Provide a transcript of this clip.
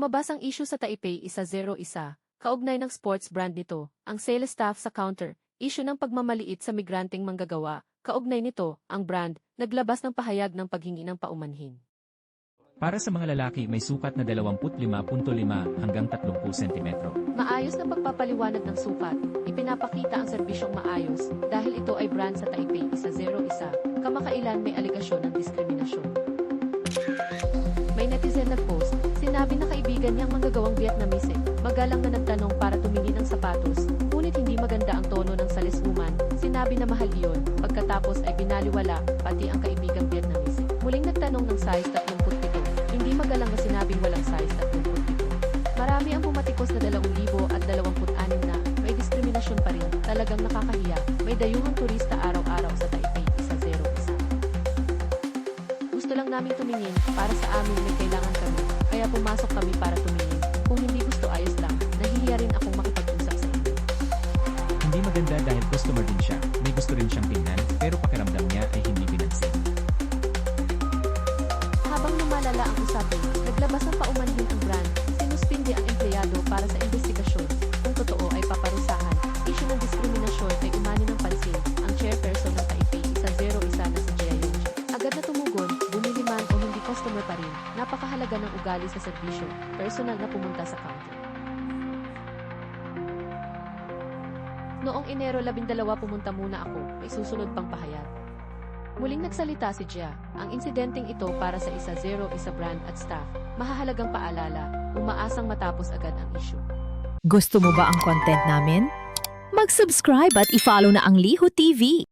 Lumabas ang issue sa Taipei 101, kaugnay ng sports brand nito, ang sales staff sa counter, issue ng pagmamaliit sa migranteng manggagawa, kaugnay nito, ang brand, naglabas ng pahayag ng paghingi ng paumanhin. Para sa mga lalaki may sukat na 25.5 hanggang 30 cm. Maayos na pagpapaliwanag ng sukat, ipinapakita ang serbisyong maayos, dahil ito ay brand sa Taipei 101, kamakailan may aligasyon ng diskriminasyon. May netizen nag-post, sinabi na kaibigan niyang manggagawang Vietnamese, magalang na nagtanong para tumingin ng sapatos, ngunit hindi maganda ang tono ng saleswoman, sinabi na mahal iyon, pagkatapos ay binaliwala, pati ang kaibigang Vietnamese. Muling nagtanong ng size 37, hindi magalang na sinabing walang size 37. Marami ang pumatikos na 2,026 na, may diskriminasyon pa rin, talagang nakakahiya, may dayuhang turista araw-araw sa Taipei 101. Gusto lang namin tumingin, para sa amin may kailangan kami, kaya pumasok kami para tumingin. Kung hindi gusto ayos lang, nahihiya rin akong makipag-usap sa inyo. Hindi maganda dahil customer din siya, may gusto rin siyang tingnan, pero pakiramdam niya ay hindi binansin. Habang lumalala ang usapin, naglabas ng paumanhin ang brand, sinuspindi ang empleyado para sa investigasyon. Kung totoo ay paparusahan, issue ng diskriminasyon ay umani ng pansin, ang chairperson ng Taipei 101 na si Jia Yong. Agad na tumugon, bumili man o hindi customer pa rin, napakahalaga ng ugali sa serbisyo, personal na pumunta sa counter. Noong Enero 12 pumunta muna ako, may susunod pang pahayag. Muling nagsalita si Jia, ang insidenteng ito para sa 101 brand at staff, mahahalagang paalala, umaasang matapos agad ang issue. Gusto mo ba ang content namin? Mag-subscribe at i-follow na ang Liho TV.